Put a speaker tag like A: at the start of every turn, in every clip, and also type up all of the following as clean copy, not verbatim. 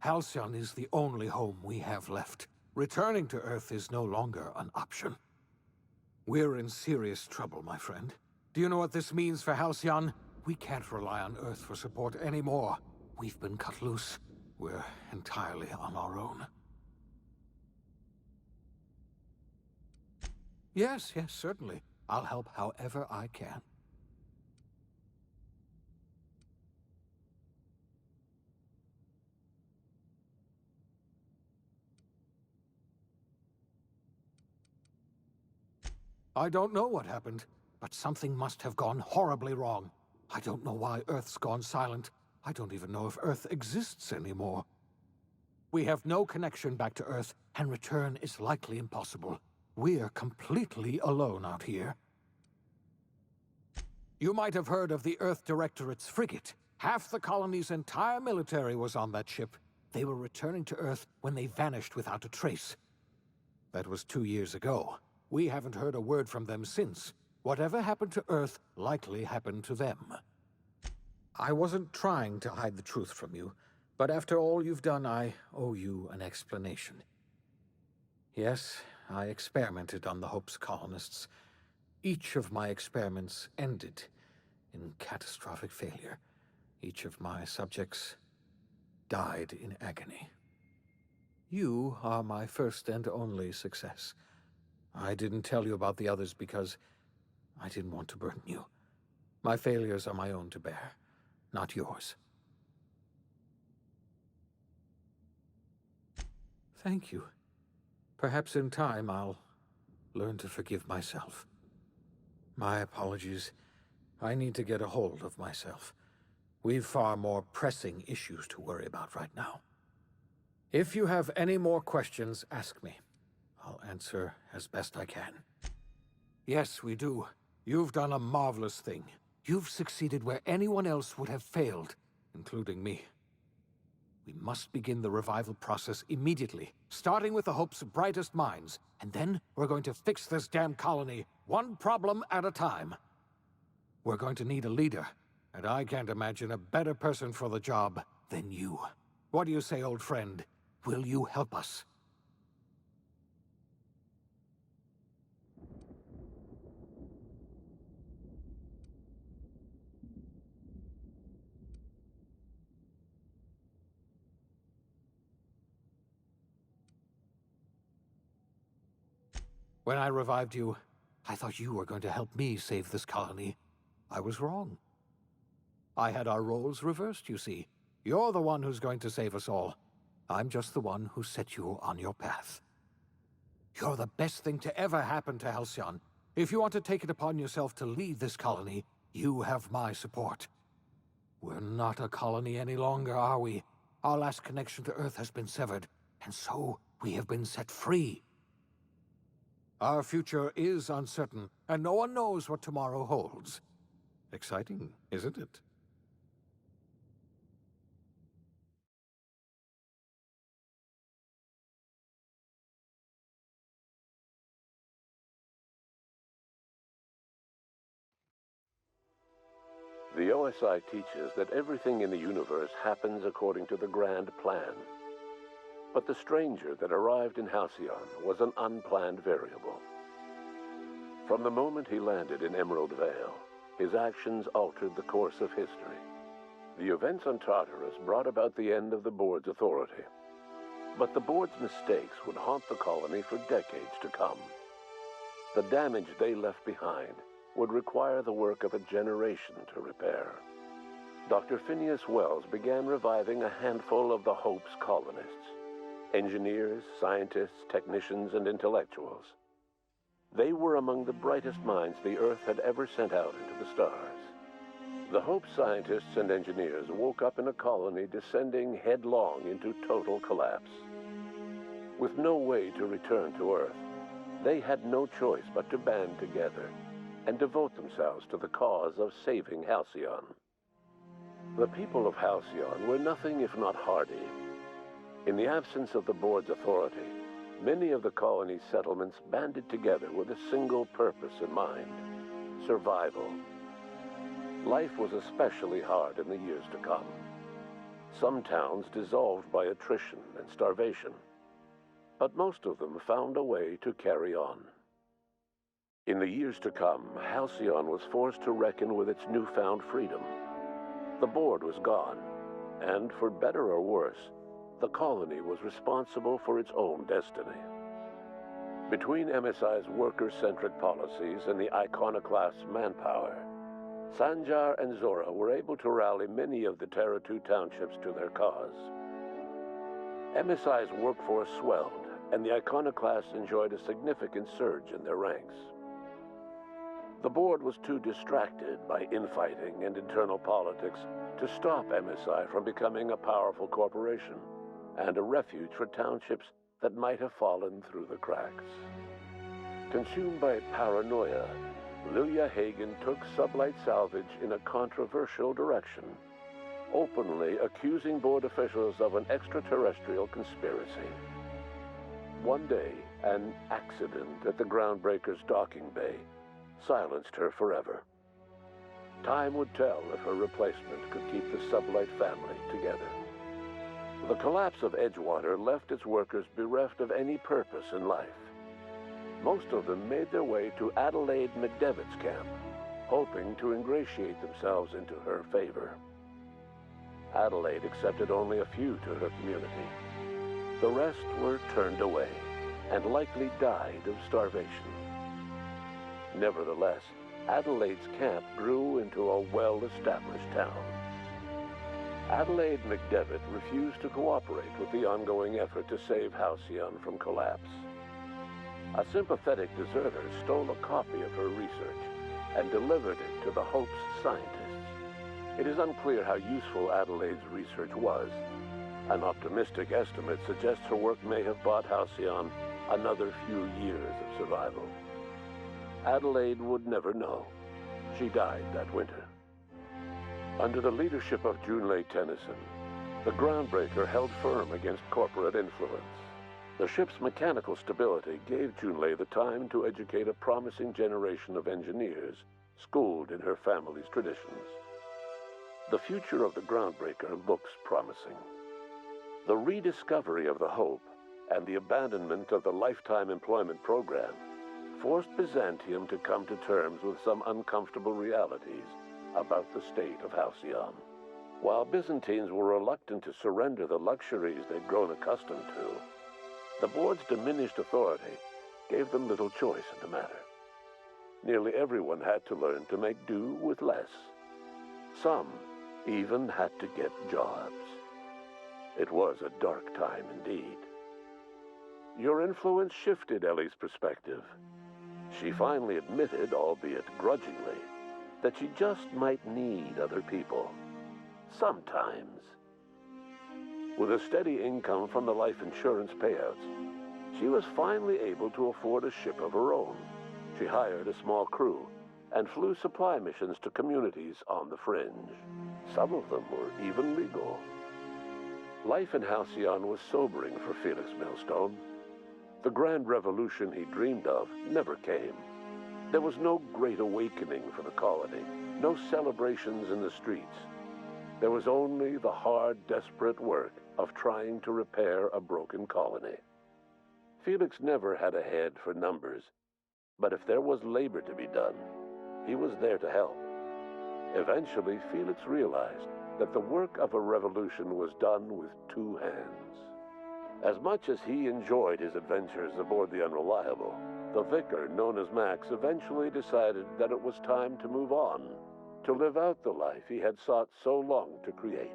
A: Halcyon is the only home we have left. Returning to Earth is no longer an option. We're in serious trouble, my friend. Do you know what this means for Halcyon? We can't rely on Earth for support anymore. We've been cut loose. We're entirely on our own. Yes, certainly. I'll help however I can. I don't know what happened, but something must have gone horribly wrong. I don't know why Earth's gone silent. I don't even know if Earth exists anymore. We have no connection back to Earth, and return is likely impossible. We're completely alone out here. You might have heard of the Earth Directorate's frigate. Half the colony's entire military was on that ship. They were returning to Earth when they vanished without a trace. That was 2 years ago. We haven't heard a word from them since. Whatever happened to Earth likely happened to them. I wasn't trying to hide the truth from you, but after all you've done, I owe you an explanation. Yes, I experimented on the Hope's colonists. Each of my experiments ended in catastrophic failure. Each of my subjects died in agony. You are my first and only success. I didn't tell you about the others because I didn't want to burden you. My failures are my own to bear, not yours. Thank you. Perhaps in time I'll learn to forgive myself. My apologies. I need to get a hold of myself. We've far more pressing issues to worry about right now. If you have any more questions, ask me. I'll answer as best I can. Yes, we do. You've done a marvelous thing. You've succeeded where anyone else would have failed, including me. We must begin the revival process immediately, starting with the Hope's brightest minds, and then we're going to fix this damn colony, one problem at a time. We're going to need a leader, and I can't imagine a better person for the job than you. What do you say, old friend? Will you help us? When I revived you, I thought you were going to help me save this colony. I was wrong. I had our roles reversed, you see. You're the one who's going to save us all. I'm just the one who set you on your path. You're the best thing to ever happen to Halcyon. If you want to take it upon yourself to lead this colony, you have my support. We're not a colony any longer, are we? Our last connection to Earth has been severed, and so we have been set free. Our future is uncertain, and no one knows what tomorrow holds. Exciting, isn't it?
B: The OSI teaches that everything in the universe happens according to the grand plan. But the stranger that arrived in Halcyon was an unplanned variable. From the moment he landed in Emerald Vale, his actions altered the course of history. The events on Tartarus brought about the end of the board's authority. But the board's mistakes would haunt the colony for decades to come. The damage they left behind would require the work of a generation to repair. Dr. Phineas Wells began reviving a handful of the Hope's colonists. Engineers, scientists, technicians, and intellectuals. They were among the brightest minds the Earth had ever sent out into the stars. The Hope scientists and engineers woke up in a colony descending headlong into total collapse. With no way to return to Earth, they had no choice but to band together and devote themselves to the cause of saving Halcyon. The people of Halcyon were nothing if not hardy. In the absence of the board's authority, many of the colony's settlements banded together with a single purpose in mind: survival. Life was especially hard in the years to come. Some towns dissolved by attrition and starvation, but most of them found a way to carry on. In the years to come, Halcyon was forced to reckon with its newfound freedom. The board was gone, and for better or worse, the colony was responsible for its own destiny. Between MSI's worker-centric policies and the iconoclast's manpower, Sanjar and Zora were able to rally many of the Terra 2 townships to their cause. MSI's workforce swelled, and the iconoclasts enjoyed a significant surge in their ranks. The board was too distracted by infighting and internal politics to stop MSI from becoming a powerful corporation and a refuge for townships that might have fallen through the cracks. Consumed by paranoia, Lilia Hagen took Sublight Salvage in a controversial direction, openly accusing board officials of an extraterrestrial conspiracy. One day, an accident at the Groundbreaker's docking bay silenced her forever. Time would tell if her replacement could keep the Sublight family together. The collapse of Edgewater left its workers bereft of any purpose in life. Most of them made their way to Adelaide McDevitt's camp, hoping to ingratiate themselves into her favor. Adelaide accepted only a few to her community. The rest were turned away and likely died of starvation. Nevertheless, Adelaide's camp grew into a well-established town. Adelaide McDevitt refused to cooperate with the ongoing effort to save Halcyon from collapse. A sympathetic deserter stole a copy of her research and delivered it to the Hope's scientists. It is unclear how useful Adelaide's research was. An optimistic estimate suggests her work may have bought Halcyon another few years of survival. Adelaide would never know. She died that winter. Under the leadership of Junlei Tennyson, the Groundbreaker held firm against corporate influence. The ship's mechanical stability gave Junlei the time to educate a promising generation of engineers schooled in her family's traditions. The future of the Groundbreaker looks promising. The rediscovery of the Hope and the abandonment of the lifetime employment program forced Byzantium to come to terms with some uncomfortable realities about the state of Halcyon. While Byzantines were reluctant to surrender the luxuries they'd grown accustomed to, the board's diminished authority gave them little choice in the matter. Nearly everyone had to learn to make do with less. Some even had to get jobs. It was a dark time indeed. Your influence shifted Ellie's perspective. She finally admitted, albeit grudgingly, that she just might need other people. Sometimes. With a steady income from the life insurance payouts, she was finally able to afford a ship of her own. She hired a small crew and flew supply missions to communities on the fringe. Some of them were even legal. Life in Halcyon was sobering for Felix Millstone. The grand revolution he dreamed of never came. There was no great awakening for the colony, no celebrations in the streets. There was only the hard, desperate work of trying to repair a broken colony. Felix never had a head for numbers, but if there was labor to be done, he was there to help. Eventually, Felix realized that the work of a revolution was done with two hands. As much as he enjoyed his adventures aboard the Unreliable, the vicar, known as Max, eventually decided that it was time to move on, to live out the life he had sought so long to create.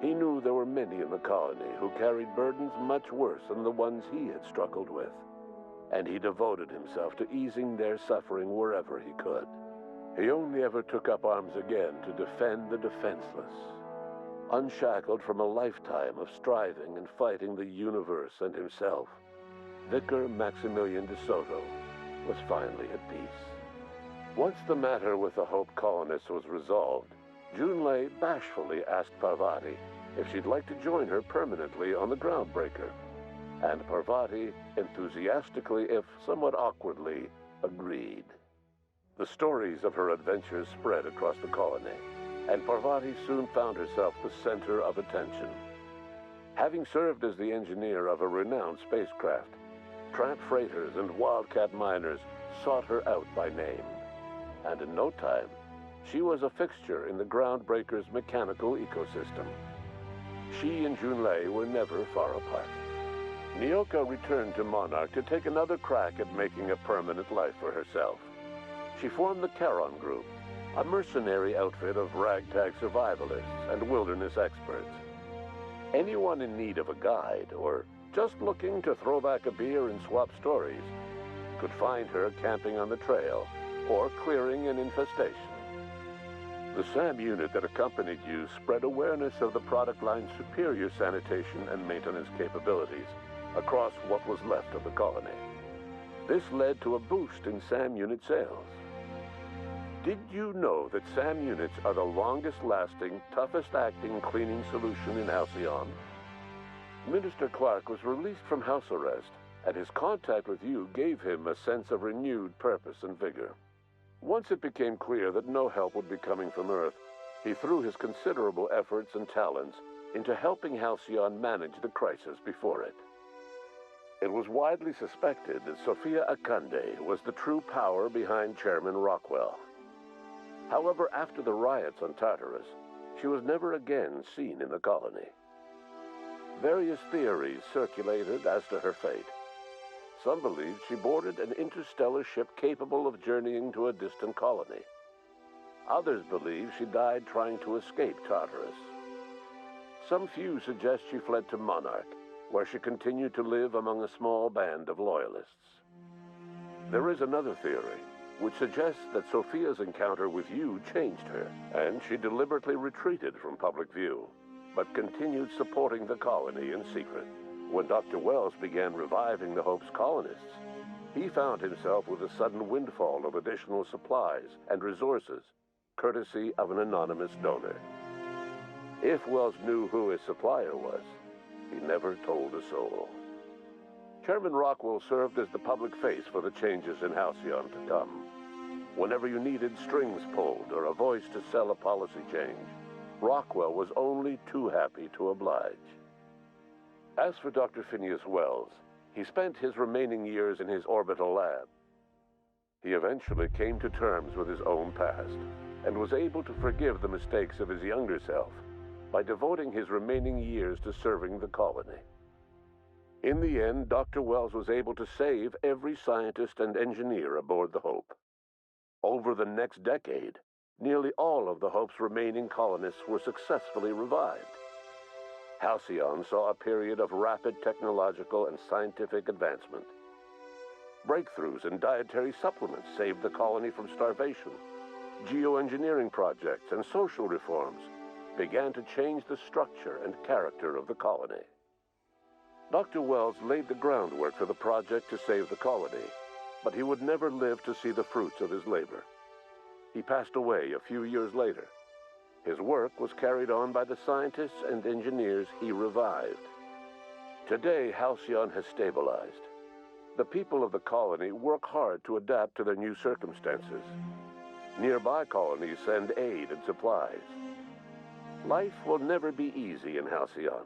B: He knew there were many in the colony who carried burdens much worse than the ones he had struggled with, and he devoted himself to easing their suffering wherever he could. He only ever took up arms again to defend the defenseless. Unshackled from a lifetime of striving and fighting the universe and himself, Vicar Maximilian de Soto was finally at peace. Once the matter with the Hope colonists was resolved, Junlei bashfully asked Parvati if she'd like to join her permanently on the Groundbreaker, and Parvati enthusiastically, if somewhat awkwardly, agreed. The stories of her adventures spread across the colony, and Parvati soon found herself the center of attention. Having served as the engineer of a renowned spacecraft, tramp freighters and wildcat miners sought her out by name. And in no time, she was a fixture in the groundbreaker's mechanical ecosystem. She and Junlei were never far apart. Nyoka returned to Monarch to take another crack at making a permanent life for herself. She formed the Charon Group, a mercenary outfit of ragtag survivalists and wilderness experts. Anyone in need of a guide, or just looking to throw back a beer and swap stories, could find her camping on the trail or clearing an infestation. The SAM unit that accompanied you spread awareness of the product line's superior sanitation and maintenance capabilities across what was left of the colony. This led to a boost in SAM unit sales. Did you know that SAM units are the longest-lasting, toughest-acting cleaning solution in Halcyon? Minister Clark was released from house arrest, and his contact with you gave him a sense of renewed purpose and vigor. Once it became clear that no help would be coming from Earth, he threw his considerable efforts and talents into helping Halcyon manage the crisis before it. It was widely suspected that Sophia Akande was the true power behind Chairman Rockwell. However, after the riots on Tartarus, she was never again seen in the colony. Various theories circulated as to her fate. Some believed she boarded an interstellar ship capable of journeying to a distant colony. Others believed she died trying to escape Tartarus. Some few suggest she fled to Monarch, where she continued to live among a small band of loyalists. There is another theory, which suggests that Sophia's encounter with you changed her, and she deliberately retreated from public view, but continued supporting the colony in secret. When Dr. Wells began reviving the Hope's colonists, he found himself with a sudden windfall of additional supplies and resources, courtesy of an anonymous donor. If Wells knew who his supplier was, he never told a soul. Chairman Rockwell served as the public face for the changes in Halcyon to come. Whenever you needed strings pulled or a voice to sell a policy change, Rockwell was only too happy to oblige. As for Dr. Phineas Wells, he spent his remaining years in his orbital lab. He eventually came to terms with his own past and was able to forgive the mistakes of his younger self by devoting his remaining years to serving the colony. In the end, Dr. Wells was able to save every scientist and engineer aboard the Hope. Over the next decade, nearly all of the Hope's remaining colonists were successfully revived. Halcyon saw a period of rapid technological and scientific advancement. Breakthroughs in dietary supplements saved the colony from starvation. Geoengineering projects and social reforms began to change the structure and character of the colony. Dr. Wells laid the groundwork for the project to save the colony, but he would never live to see the fruits of his labor. He passed away a few years later. His work was carried on by the scientists and engineers he revived. Today, Halcyon has stabilized. The people of the colony work hard to adapt to their new circumstances. Nearby colonies send aid and supplies. Life will never be easy in Halcyon,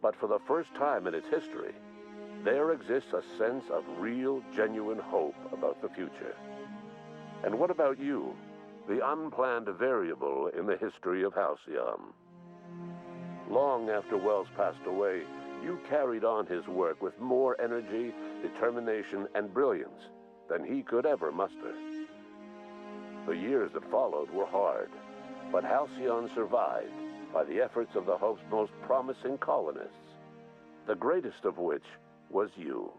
B: but for the first time in its history, there exists a sense of real, genuine hope about the future. And what about you? The unplanned variable in the history of Halcyon. Long after Wells passed away, you carried on his work with more energy, determination, and brilliance than he could ever muster. The years that followed were hard, but Halcyon survived by the efforts of the Hope's most promising colonists, the greatest of which was you.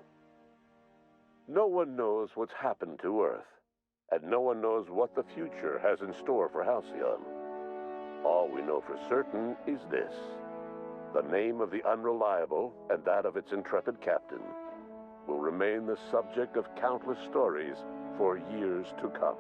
B: No one knows what's happened to Earth, and no one knows what the future has in store for Halcyon. All we know for certain is this: the name of the Unreliable and that of its intrepid captain will remain the subject of countless stories for years to come.